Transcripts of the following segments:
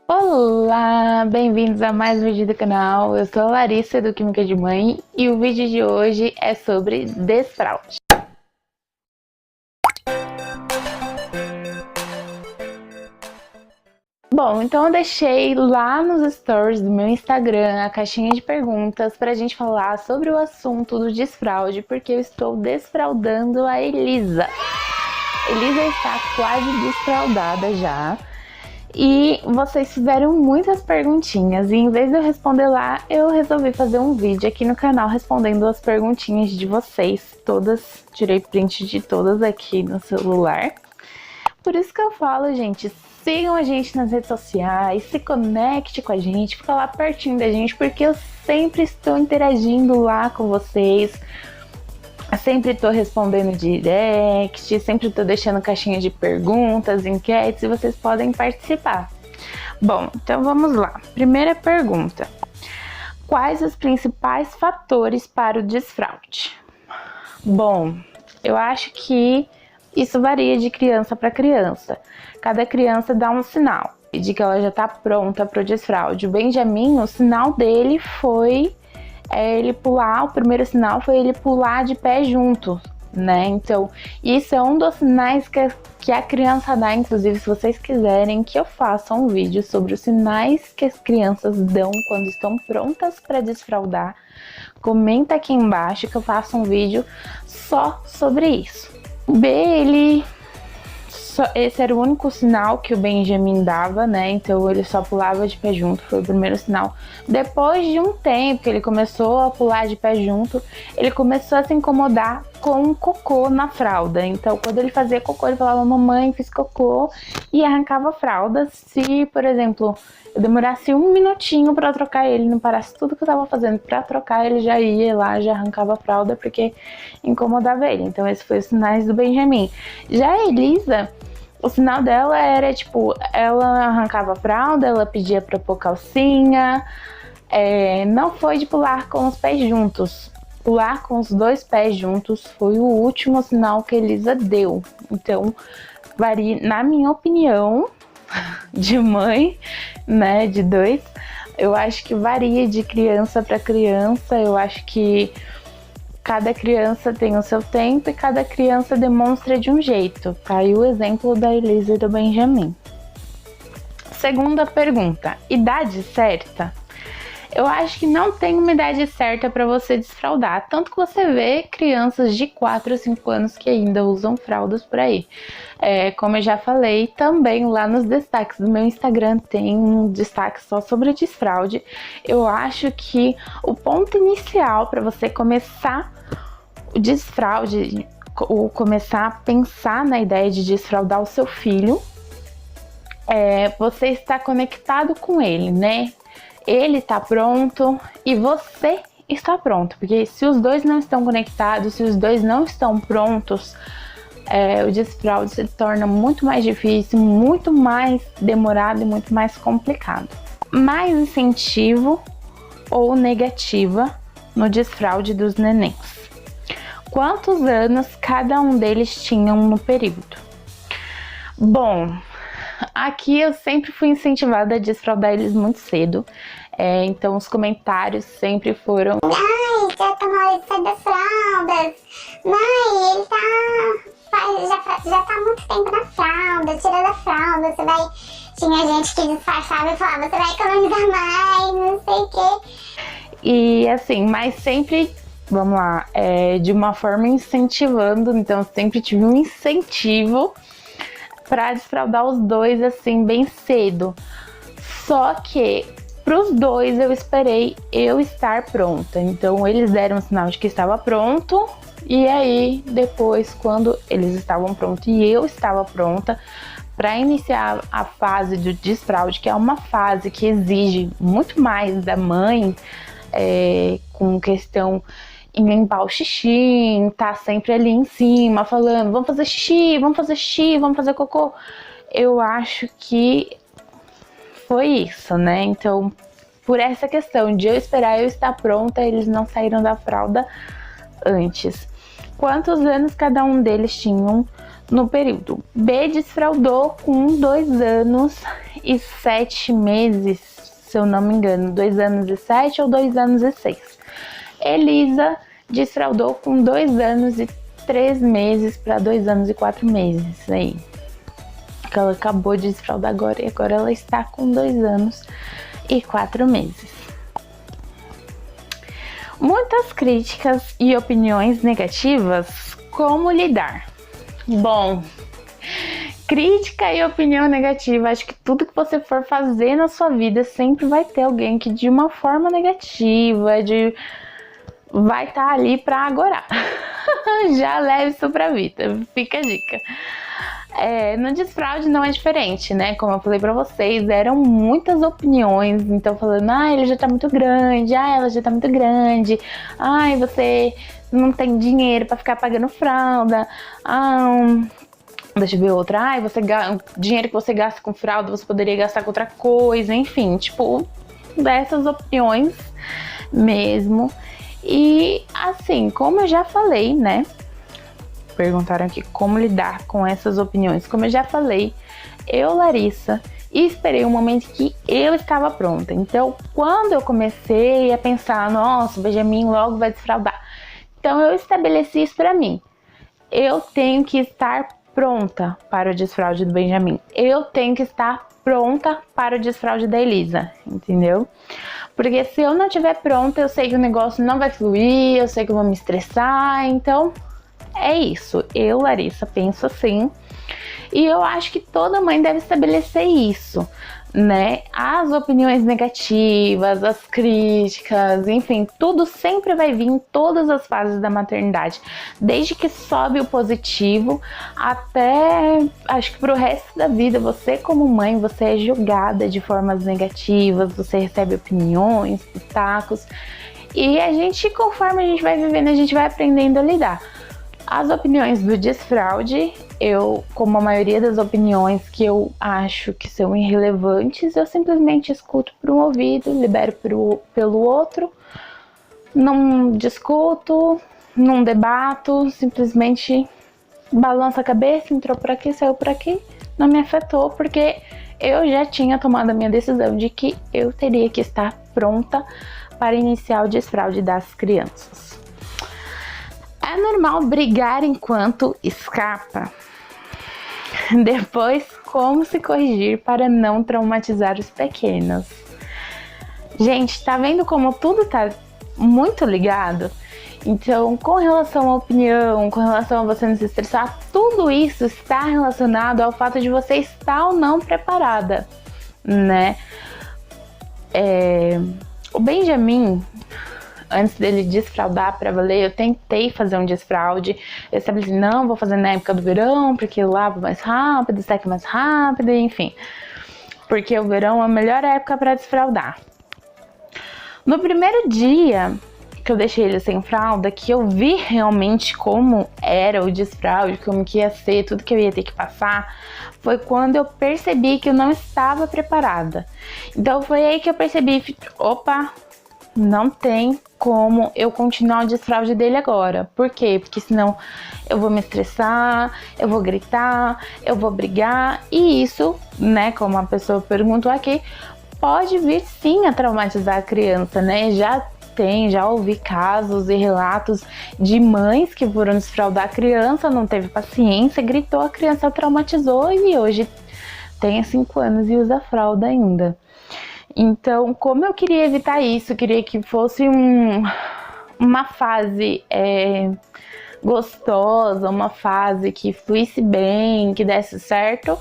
Olá, bem-vindos a mais um vídeo do canal. Eu sou a Larissa do Química de Mãe e o vídeo de hoje é sobre desfraude. Bom, então eu deixei lá nos stories do meu Instagram a caixinha de perguntas pra gente falar sobre o assunto do desfraude, porque eu estou desfraudando a Elisa. Elisa está quase desfraudada já. E vocês fizeram muitas perguntinhas e em vez de eu responder lá, eu resolvi fazer um vídeo aqui no canal respondendo as perguntinhas de vocês. Todas, tirei print de todas aqui no celular. Por isso que eu falo, gente, sigam a gente nas redes sociais, se conecte com a gente, fica lá pertinho da gente, porque eu sempre estou interagindo lá com vocês. Sempre tô respondendo direct, sempre tô deixando caixinha de perguntas, enquetes e vocês podem participar. Bom, então vamos lá. Primeira pergunta. Quais os principais fatores para o desfraude? Bom, eu acho que isso varia de criança para criança. Cada criança dá um sinal de que ela já tá pronta para o desfraude. O Benjamin, o sinal dele foi ele pular, o primeiro sinal foi ele pular de pé junto, né? Então, isso é um dos sinais que a criança dá. Inclusive, se vocês quiserem que eu faça um vídeo sobre os sinais que as crianças dão quando estão prontas para desfraudar, comenta aqui embaixo que eu faço um vídeo só sobre isso. Esse era o único sinal que o Benjamin dava, né? Então ele só pulava de pé junto, foi o primeiro sinal. Depois de um tempo que ele começou a pular de pé junto, ele começou a se incomodar com o cocô na fralda. Então quando ele fazia cocô, ele falava: mamãe, fiz cocô, e arrancava a fralda. Se, por exemplo, eu demorasse um minutinho pra trocar ele, não parasse tudo que eu tava fazendo pra trocar, ele já ia lá, já arrancava a fralda porque incomodava ele. Então esses foram os sinais do Benjamin. Já a Elisa, o sinal dela era tipo, ela arrancava a fralda, ela pedia pra pôr calcinha, não foi de pular com os pés juntos. Pular com os dois pés juntos foi o último sinal que a Elisa deu. Então, varia, na minha opinião, de mãe, né, de dois, eu acho que varia de criança para criança. Eu acho que cada criança tem o seu tempo e cada criança demonstra de um jeito. Tá aí o exemplo da Elisa e do Benjamin. Segunda pergunta: idade certa? Eu acho que não tem uma idade certa para você desfraudar. Tanto que você vê crianças de 4 ou 5 anos que ainda usam fraldas por aí. Como eu já falei, também lá nos destaques do meu Instagram tem um destaque só sobre desfraude. Eu acho que o ponto inicial para você começar o desfraude, ou começar a pensar na ideia de desfraudar o seu filho, você estar conectado com ele, né? Ele tá pronto e você está pronto, porque se os dois não estão conectados, se os dois não estão prontos, o desfraude se torna muito mais difícil, muito mais demorado e muito mais complicado. Mais incentivo ou negativa no desfraude dos nenéns? Quantos anos cada um deles tinham no período? Bom, aqui eu sempre fui incentivada a desfraudar eles muito cedo, então os comentários sempre foram: ai, já tá na hora de sair das fraldas, mãe, ele já tá há muito tempo na fralda, tira da fralda, você vai... Tinha gente que disfarçava e falava: você vai economizar mais, não sei o quê. E assim, mas sempre, vamos lá, de uma forma incentivando, então sempre tive um incentivo para desfraudar os dois assim bem cedo. Só que pros dois eu esperei eu estar pronta. Então eles deram um sinal de que estava pronto, e aí depois, quando eles estavam prontos e eu estava pronta para iniciar a fase do desfraude, que é uma fase que exige muito mais da mãe, com questão em limpar o xixi, tá sempre ali em cima falando: vamos fazer xixi, vamos fazer xixi, vamos fazer cocô. Eu acho que foi isso, né? Então, por essa questão de eu esperar eu estar pronta, eles não saíram da fralda antes. Quantos anos cada um deles tinham no período? B desfraudou com 2 anos e 7 meses, se eu não me engano, 2 anos e 7 ou 2 anos e 6. Elisa desfraudou com 2 anos e 3 meses para 2 anos e 4 meses aí. Que ela acabou de desfraudar agora e agora ela está com 2 anos e 4 meses. Muitas críticas e opiniões negativas, como lidar? Bom, crítica e opinião negativa, acho que tudo que você for fazer na sua vida sempre vai ter alguém que de uma forma negativa, vai estar ali pra agorar. Já leve isso pra vida, fica a dica. No desfraude não é diferente, né? Como eu falei pra vocês, eram muitas opiniões. Então falando, ele já tá muito grande, ela já tá muito grande, você não tem dinheiro pra ficar pagando fralda, deixa eu ver outra, o dinheiro que você gasta com fralda, você poderia gastar com outra coisa, enfim, tipo, dessas opiniões mesmo. E assim, como eu já falei, né? Perguntaram aqui como lidar com essas opiniões. Como eu já falei, eu, Larissa, esperei um momento que eu estava pronta. Então, quando eu comecei a pensar, nossa, o Benjamin logo vai desfraudar. Então, eu estabeleci isso pra mim. Eu tenho que estar pronta para o desfraude do Benjamin. Eu tenho que estar pronta para o desfraude da Elisa, entendeu? Porque se eu não estiver pronta, eu sei que o negócio não vai fluir, eu sei que eu vou me estressar, então é isso. Eu, Larissa, penso assim. E eu acho que toda mãe deve estabelecer isso, né? As opiniões negativas, as críticas, enfim, tudo sempre vai vir em todas as fases da maternidade. Desde que sobe o positivo até, acho que pro resto da vida, você como mãe, você é julgada de formas negativas, você recebe opiniões, pitacos. E a gente, conforme a gente vai vivendo, a gente vai aprendendo a lidar. As opiniões do desfraude, como a maioria das opiniões que eu acho que são irrelevantes, eu simplesmente escuto por um ouvido, libero pelo outro, não discuto, não debato, simplesmente balanço a cabeça, entrou por aqui, saiu por aqui, não me afetou, porque eu já tinha tomado a minha decisão de que eu teria que estar pronta para iniciar o desfraude das crianças. É normal brigar enquanto escapa? Depois, como se corrigir para não traumatizar os pequenos? Gente, tá vendo como tudo tá muito ligado? Então, com relação à opinião, com relação a você não se estressar, tudo isso está relacionado ao fato de você estar ou não preparada, né? O Benjamin, antes dele desfraudar pra valer, eu tentei fazer um desfraude. Eu estabeleci, não, vou fazer na época do verão, porque eu lavo mais rápido, seca mais rápido, enfim. Porque o verão é a melhor época pra desfraudar. No primeiro dia que eu deixei ele sem fralda, que eu vi realmente como era o desfraude, como que ia ser, tudo que eu ia ter que passar, foi quando eu percebi que eu não estava preparada. Então foi aí que eu percebi, opa, não tem como eu continuar o desfraude dele agora. Por quê? Porque senão eu vou me estressar, eu vou gritar, eu vou brigar. E isso, né, como a pessoa perguntou aqui, pode vir sim a traumatizar a criança, né? Já ouvi casos e relatos de mães que foram desfraudar a criança, não teve paciência, gritou, a criança traumatizou e hoje tem 5 anos e usa fralda ainda. Então, como eu queria evitar isso, queria que fosse uma fase gostosa, uma fase que fluísse bem, que desse certo,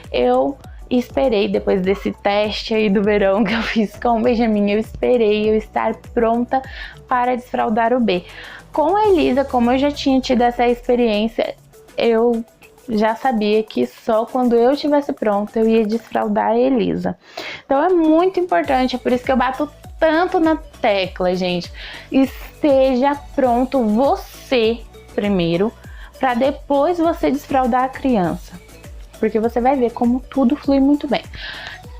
eu esperei, depois desse teste aí do verão que eu fiz com o Benjamin, eu esperei eu estar pronta para desfraudar o B. Com a Elisa, como eu já tinha tido essa experiência, eu já sabia que só quando eu estivesse pronta eu ia desfraudar a Elisa. Então é muito importante, é por isso que eu bato tanto na tecla, gente. Esteja pronto você primeiro, para depois você desfraudar a criança. Porque você vai ver como tudo flui muito bem.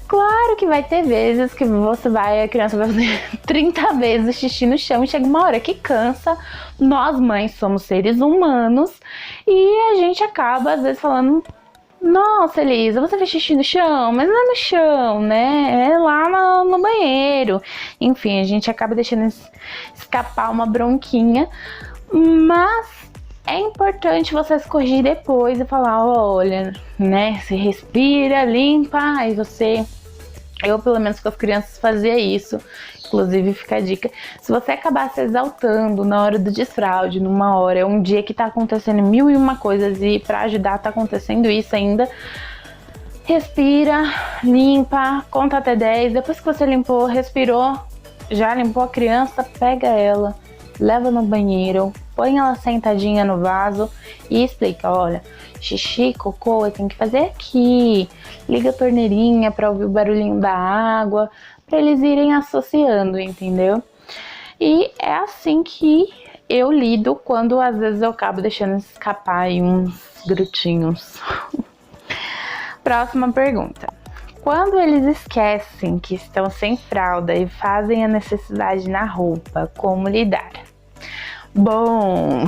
Claro que vai ter vezes que a criança vai fazer 30 vezes xixi no chão e chega uma hora que cansa. Nós mães somos seres humanos e a gente acaba às vezes falando, Nossa, Elisa, você fez xixi no chão? Mas não é no chão, né? É lá no banheiro. Enfim, a gente acaba deixando escapar uma bronquinha. Mas é importante você se corrigir depois e falar, olha, né? Você respira, limpa, aí você... Eu, pelo menos com as crianças, fazia isso. Inclusive, fica a dica. Se você acabar se exaltando na hora do desfraude, numa hora, é um dia que tá acontecendo 1001 coisas e pra ajudar tá acontecendo isso ainda, respira, limpa, conta até 10. Depois que você limpou, respirou, já limpou a criança, pega ela, leva no banheiro, põe ela sentadinha no vaso e explica, olha, xixi, cocô, tem que fazer aqui. Liga a torneirinha para ouvir o barulhinho da água, para eles irem associando, entendeu? E é assim que eu lido quando às vezes eu acabo deixando escapar aí uns gritinhos. Próxima pergunta. Quando eles esquecem que estão sem fralda e fazem a necessidade na roupa, como lidar? Bom,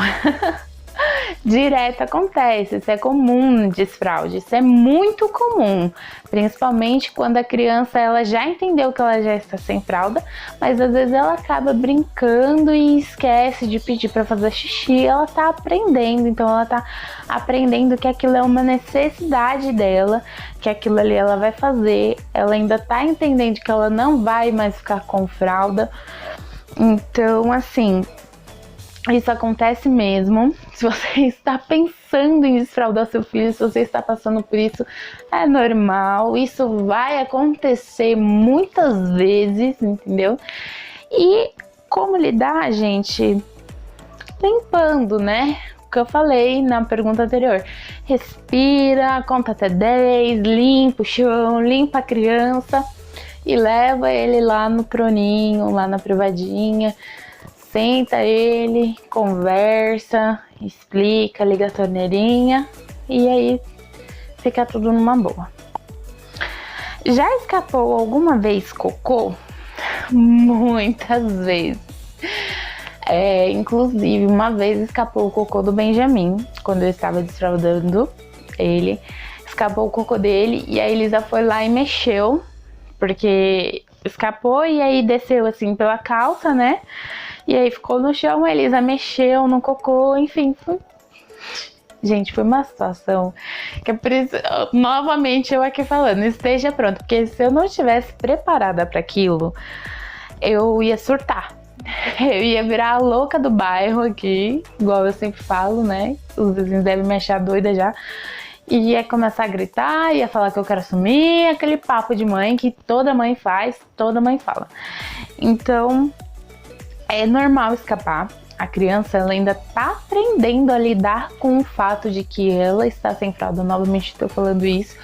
direto acontece, isso é comum no desfraude, isso é muito comum, principalmente quando a criança ela já entendeu que ela já está sem fralda, mas às vezes ela acaba brincando e esquece de pedir para fazer xixi. Ela tá aprendendo, então ela tá aprendendo que aquilo é uma necessidade dela, que aquilo ali ela vai fazer, ela ainda tá entendendo que ela não vai mais ficar com fralda. Então, assim, isso acontece mesmo. Se você está pensando em desfraldar seu filho, se você está passando por isso, é normal. Isso vai acontecer muitas vezes, entendeu? E como lidar, gente? Limpando, né? O que eu falei na pergunta anterior. Respira, conta até 10, limpa o chão, limpa a criança e leva ele lá no troninho, lá na privadinha. Senta ele, conversa, explica, liga a torneirinha e aí fica tudo numa boa. Já escapou alguma vez cocô? Muitas vezes. Inclusive, uma vez escapou o cocô do Benjamin, quando eu estava desfraldando ele. Escapou o cocô dele e a Elisa foi lá e mexeu, porque escapou e aí desceu assim pela calça, né? E aí ficou no chão, a Elisa mexeu no cocô, enfim. Gente, foi uma situação que é por isso, novamente eu aqui falando, esteja pronto, porque se eu não estivesse preparada para aquilo, eu ia surtar. Eu ia virar a louca do bairro aqui, igual eu sempre falo, né? Os vizinhos devem me achar doida já. E ia começar a gritar, ia falar que eu quero sumir, aquele papo de mãe que toda mãe faz, toda mãe fala. Então, é normal escapar. A criança ela ainda tá aprendendo a lidar com o fato de que ela está sem fralda. Novamente estou falando isso.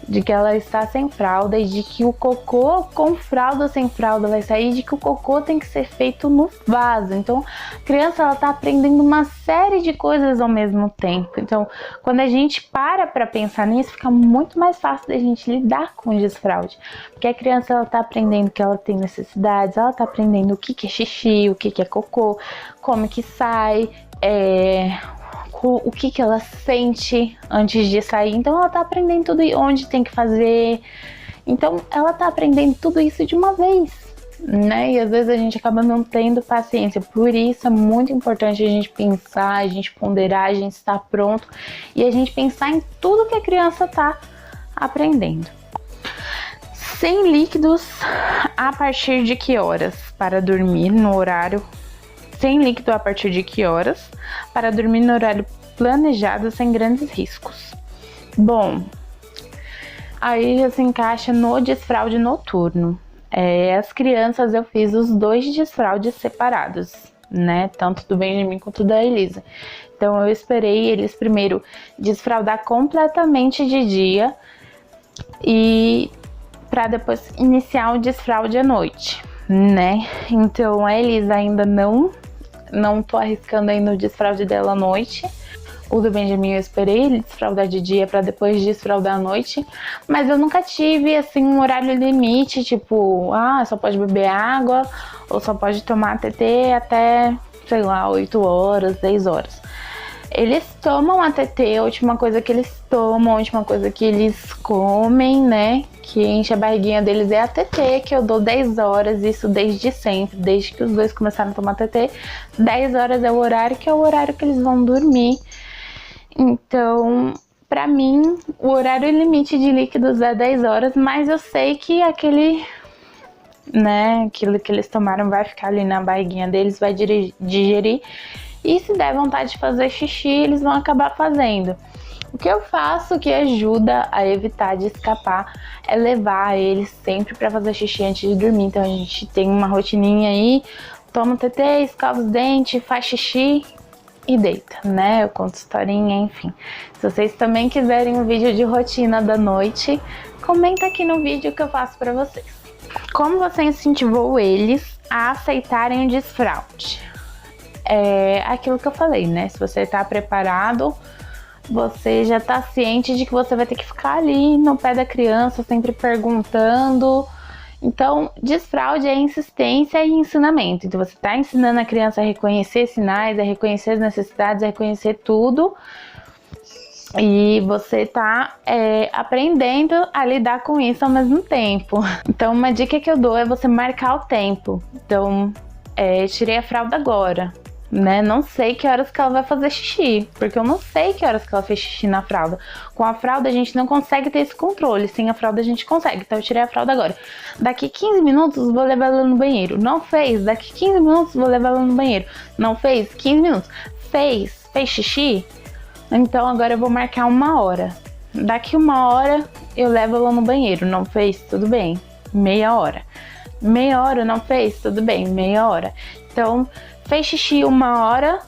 De que ela está sem fralda e de que o cocô com fralda ou sem fralda vai sair, de que o cocô tem que ser feito no vaso. Então, a criança ela tá aprendendo uma série de coisas ao mesmo tempo. Então, quando a gente para pensar nisso, fica muito mais fácil da gente lidar com o desfraude. Porque a criança ela tá aprendendo que ela tem necessidades, ela tá aprendendo o que é xixi, o que é cocô, como que sai, o que ela sente antes de sair. Então ela tá aprendendo tudo onde tem que fazer. Então ela tá aprendendo tudo isso de uma vez, né? E às vezes a gente acaba não tendo paciência. Por isso é muito importante a gente pensar, a gente ponderar, a gente estar pronto e a gente pensar em tudo que a criança tá aprendendo. Sem líquidos a partir de que horas para dormir no horário? Sem líquido a partir de que horas para dormir no horário planejado sem grandes riscos? Bom, aí já se encaixa no desfraude noturno. As crianças eu fiz os 2 desfraudes separados, né? Tanto do Benjamin quanto da Elisa. Então eu esperei eles primeiro desfraldar completamente de dia e para depois iniciar o desfraude à noite, né? Então a Elisa ainda não tô arriscando ainda o desfraude dela à noite. O do Benjamin eu esperei ele desfraldar de dia para depois desfraldar à noite. Mas eu nunca tive assim um horário limite, tipo, só pode beber água ou só pode tomar TT até, sei lá, 8 horas, 10 horas. Eles tomam a TT, a última coisa que eles tomam, a última coisa que eles comem, né? Que enche a barriguinha deles é a TT, que eu dou 10 horas, isso desde sempre, desde que os dois começaram a tomar TT. 10 horas é o horário que é o horário que eles vão dormir. Então, pra mim, o horário limite de líquidos é 10 horas, mas eu sei que aquilo que eles tomaram vai ficar ali na barriguinha deles, vai digerir. E se der vontade de fazer xixi, eles vão acabar fazendo. O que eu faço que ajuda a evitar de escapar é levar eles sempre para fazer xixi antes de dormir. Então a gente tem uma rotininha aí, toma o TT, escova os dentes, faz xixi e deita, né? Eu conto historinha, enfim. Se vocês também quiserem um vídeo de rotina da noite, comenta aqui no vídeo que eu faço para vocês. Como você incentivou eles a aceitarem o desfraude? É aquilo que eu falei, né? Se você tá preparado, você já tá ciente de que você vai ter que ficar ali no pé da criança, sempre perguntando. Então, desfraude é insistência e ensinamento. Então, você tá ensinando a criança a reconhecer sinais, a reconhecer as necessidades, a reconhecer tudo. E você tá aprendendo a lidar com isso ao mesmo tempo. Então, uma dica que eu dou é você marcar o tempo. Então, tirei a fralda agora, né? Não sei que horas que ela vai fazer xixi, porque eu não sei que horas que ela fez xixi na fralda. Com a fralda a gente não consegue ter esse controle, sem a fralda a gente consegue. Então eu tirei a fralda agora. Daqui 15 minutos vou levar ela no banheiro. Não fez? Daqui 15 minutos vou levar ela no banheiro. Não fez? 15 minutos. Fez xixi? Então agora eu vou marcar 1 hora. Daqui 1 hora eu levo ela no banheiro. Não fez? Tudo bem. Meia hora. Meia hora não fez? Tudo bem. Meia hora. Então, fez xixi 1 hora,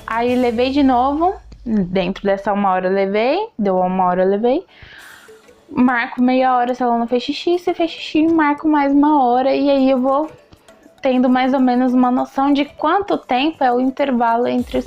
aí levei de novo, dentro dessa 1 hora eu levei, deu 1 hora eu levei, marco meia hora se ela não fez xixi, se fez xixi marco mais 1 hora, e aí eu vou tendo mais ou menos uma noção de quanto tempo é o intervalo entre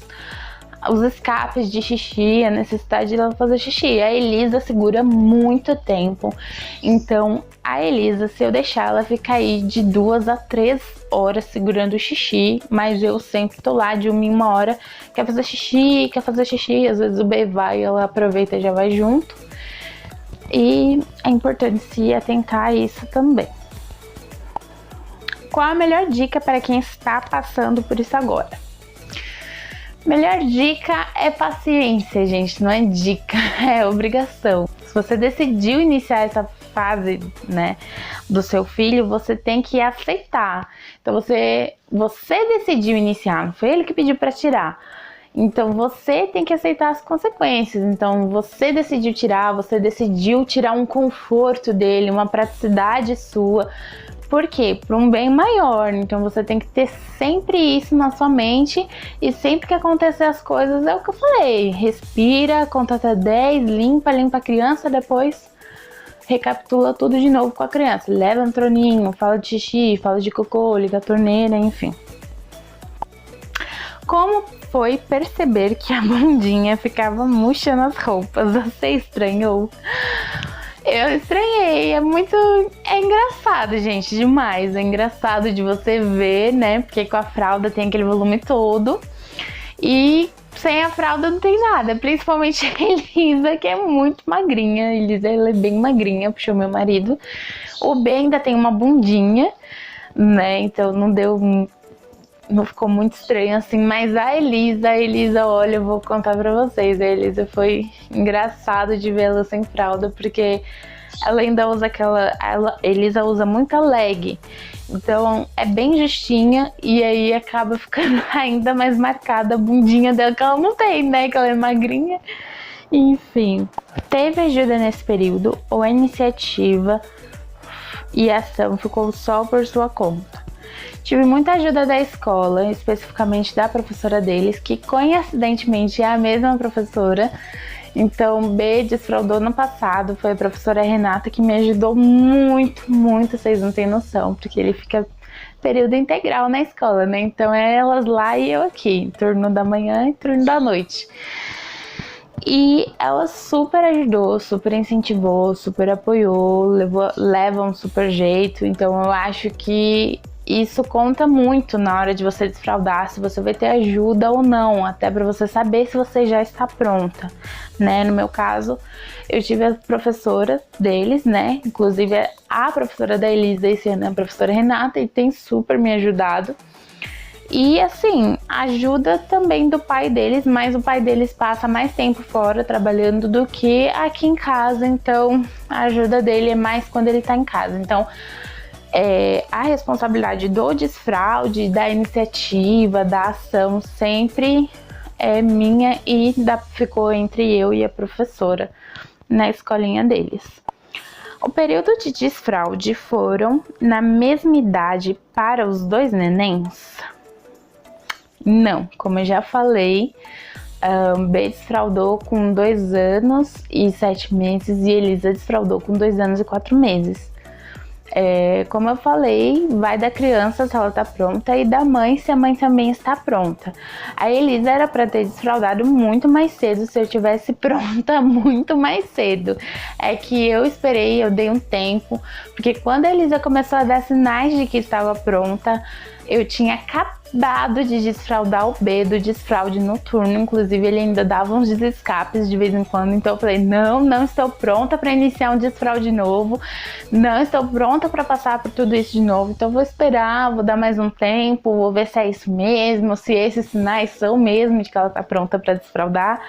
os escapes de xixi, a necessidade de ela fazer xixi. A Elisa segura muito tempo, então a Elisa, se eu deixar ela ficar aí de 2 a 3 horas segurando o xixi, mas eu sempre tô lá de 1 em 1 hora, quer fazer xixi, às vezes o B vai, ela aproveita e já vai junto, e é importante se atentar a isso também. Qual a melhor dica para quem está passando por isso agora? Melhor dica é paciência, gente, não é dica, é obrigação. Se você decidiu iniciar essa fase, né, do seu filho, você tem que aceitar. Então você decidiu iniciar, não foi ele que pediu para tirar. Então você tem que aceitar as consequências. Então você decidiu tirar um conforto dele, uma praticidade sua. Por quê? Para um bem maior. Então você tem que ter sempre isso na sua mente, e sempre que acontecer as coisas, é o que eu falei, respira, conta até 10, limpa a criança, depois recapitula tudo de novo com a criança. Leva no troninho, fala de xixi, fala de cocô, liga a torneira, enfim. Como foi perceber que a bundinha ficava murcha nas roupas? Você estranhou? Eu estranhei, é engraçado, gente, demais. É engraçado de você ver, né? Porque com a fralda tem aquele volume todo, e sem a fralda não tem nada. Principalmente a Elisa, que é muito magrinha. A Elisa, ela é bem magrinha, puxou meu marido. O B ainda tem uma bundinha, né? Então não ficou muito estranho assim. Mas a Elisa, olha, eu vou contar pra vocês. A Elisa foi engraçado de vê-la sem fralda, porque ela ainda usa Elisa usa muita leg. Então é bem justinha, e aí acaba ficando ainda mais marcada a bundinha dela, que ela não tem, né? Que ela é magrinha. Enfim, teve ajuda nesse período, ou a iniciativa e a ação ficou só por sua conta? Tive muita ajuda da escola, especificamente da professora deles, que coincidentemente é a mesma professora. Então, B desfraudou no passado, foi a professora Renata que me ajudou muito, muito, vocês não têm noção, porque ele fica período integral na escola, né? Então é elas lá e eu aqui, turno da manhã e turno da noite. E ela super ajudou, super incentivou, super apoiou, leva um super jeito. Então eu acho que isso conta muito na hora de você desfraldar, se você vai ter ajuda ou não, até para você saber se você já está pronta, né? No meu caso, eu tive a professora deles, né? Inclusive a professora da Elisa esse ano é a professora Renata e tem super me ajudado. E assim, ajuda também do pai deles, mas o pai deles passa mais tempo fora trabalhando do que aqui em casa, então a ajuda dele é mais quando ele tá em casa. Então, a responsabilidade do desfraude, da iniciativa, da ação sempre é minha e ficou entre eu e a professora na escolinha deles. O período de desfraude foram na mesma idade para os dois nenéns? Não, como eu já falei, B desfraudou com 2 anos e 7 meses e Elisa desfraudou com 2 anos e 4 meses. Como eu falei, vai da criança se ela tá pronta e da mãe se a mãe também está pronta. A Elisa era para ter desfraudado muito mais cedo se eu tivesse pronta muito mais cedo. É que eu esperei, eu dei um tempo, porque quando a Elisa começou a dar sinais de que estava pronta, eu tinha acabado de desfraudar o B do desfraude noturno, inclusive ele ainda dava uns escapes de vez em quando, então eu falei, não estou pronta para iniciar um desfraude novo, não estou pronta para passar por tudo isso de novo, então vou esperar, vou dar mais um tempo, vou ver se é isso mesmo, se esses sinais são mesmo de que ela está pronta para desfraudar.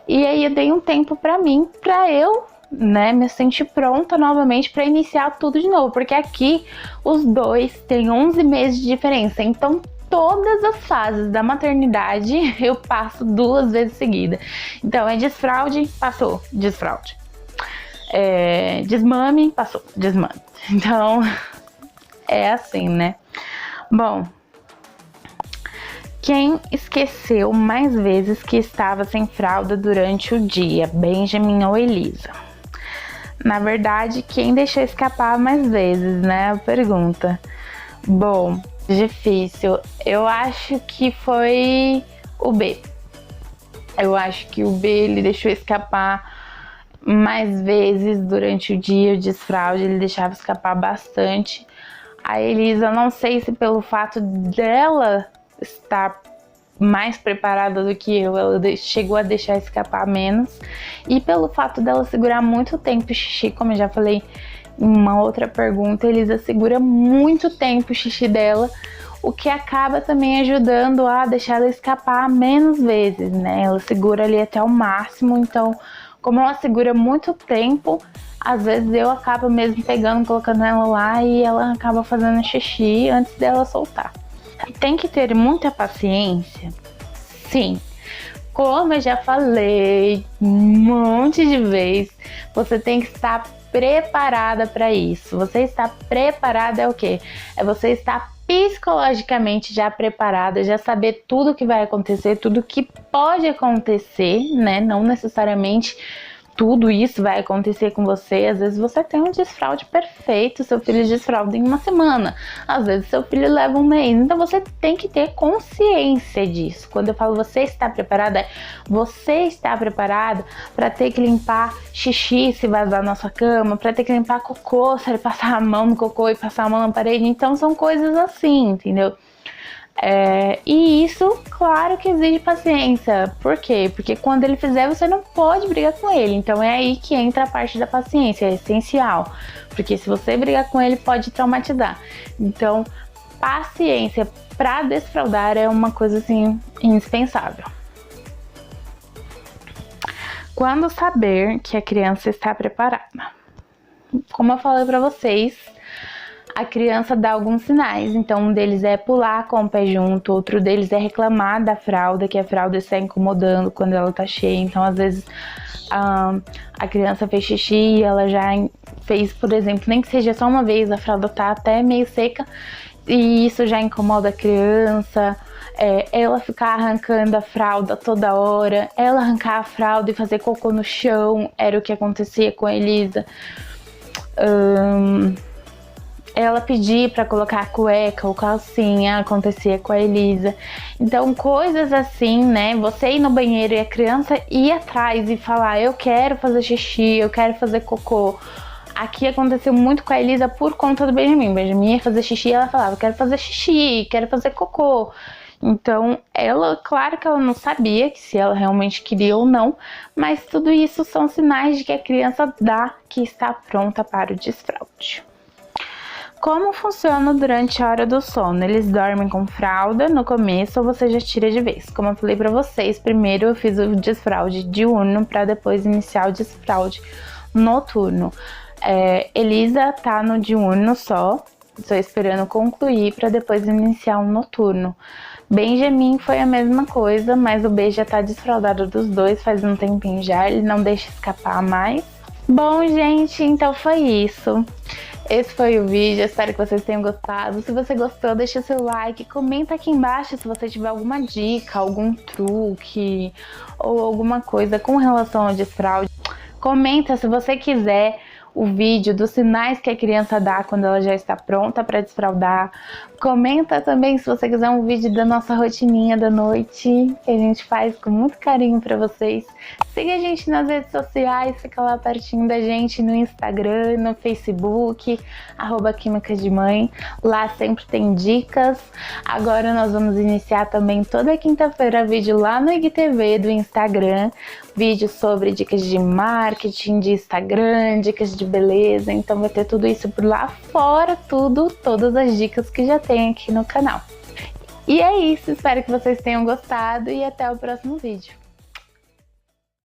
E aí eu dei um tempo para mim, para eu me sentir pronta novamente para iniciar tudo de novo, porque aqui os dois têm 11 meses de diferença, então todas as fases da maternidade eu passo 2 vezes seguida. Então é desfraude, passou, desfraude. Desmame, passou, desmame. Então é assim, né? Bom, quem esqueceu mais vezes que estava sem fralda durante o dia, Benjamin ou Elisa? Na verdade, quem deixou escapar mais vezes, né? A pergunta. Bom, difícil. Eu acho que foi o B. Eu acho que o B ele deixou escapar mais vezes durante o dia, o desfraude, ele deixava escapar bastante. A Elisa, não sei se pelo fato dela estar mais preparada do que eu, ela chegou a deixar escapar menos, e pelo fato dela segurar muito tempo o xixi, como eu já falei em uma outra pergunta, a Elisa segura muito tempo o xixi dela, o que acaba também ajudando a deixar ela escapar menos vezes, né? Ela segura ali até o máximo, então como ela segura muito tempo, às vezes eu acabo mesmo pegando, colocando ela lá e ela acaba fazendo xixi antes dela soltar. Tem que ter muita paciência? Sim. Como eu já falei um monte de vezes, você tem que estar preparada para isso. Você está preparada é o quê? É você estar psicologicamente já preparada, já saber tudo que vai acontecer, tudo que pode acontecer, né? Não necessariamente tudo isso vai acontecer com você. Às vezes você tem um desfraude perfeito, seu filho desfrauda em 1 semana, às vezes seu filho leva 1 mês, então você tem que ter consciência disso. Quando eu falo você está preparada, você está preparada para ter que limpar xixi se vazar na sua cama, para ter que limpar cocô, se ele passar a mão no cocô e passar a mão na parede, então são coisas assim, entendeu? E isso, claro que exige paciência. Por quê? Porque quando ele fizer, você não pode brigar com ele. Então é aí que entra a parte da paciência, é essencial. Porque se você brigar com ele, pode traumatizar. Então, paciência para desfraudar é uma coisa assim indispensável. Quando saber que a criança está preparada? Como eu falei para vocês, a criança dá alguns sinais, então um deles é pular com o pé junto, outro deles é reclamar da fralda, que a fralda está incomodando quando ela tá cheia, então às vezes a criança fez xixi e ela já fez, por exemplo, nem que seja só uma vez, a fralda tá até meio seca e isso já incomoda a criança. Ela ficar arrancando a fralda toda hora, ela arrancar a fralda e fazer cocô no chão, era o que acontecia com a Elisa. Ela pedir para colocar cueca ou calcinha, acontecia com a Elisa. Então, coisas assim, né? Você ir no banheiro e a criança ir atrás e falar, eu quero fazer xixi, eu quero fazer cocô. Aqui aconteceu muito com a Elisa por conta do Benjamin. O Benjamin ia fazer xixi e ela falava, quero fazer xixi, quero fazer cocô. Então, ela, claro que ela não sabia que se ela realmente queria ou não, mas tudo isso são sinais de que a criança dá que está pronta para o desfraude. Como funciona durante a hora do sono? Eles dormem com fralda no começo ou você já tira de vez? Como eu falei para vocês, primeiro eu fiz o desfraude diurno para depois iniciar o desfraude noturno. Elisa tá no diurno só, estou esperando concluir para depois iniciar um noturno. Benjamin foi a mesma coisa, mas o B já tá desfraldado dos dois faz um tempinho já, ele não deixa escapar mais. Bom, gente, então foi isso. Esse foi o vídeo, espero que vocês tenham gostado. Se você gostou, deixa seu like, comenta aqui embaixo se você tiver alguma dica, algum truque ou alguma coisa com relação ao desfraude. Comenta se você quiser o vídeo dos sinais que a criança dá quando ela já está pronta para desfraldar. Comenta também se você quiser um vídeo da nossa rotininha da noite, que a gente faz com muito carinho para vocês. Siga a gente nas redes sociais, fica lá pertinho da gente no Instagram, no Facebook, @quimicademãe. Lá sempre tem dicas. Agora nós vamos iniciar também toda quinta-feira vídeo lá no IGTV do Instagram. Vídeos sobre dicas de marketing, de Instagram, dicas de beleza. Então vai ter tudo isso por lá, fora todas as dicas que já tem aqui no canal. E é isso, espero que vocês tenham gostado e até o próximo vídeo.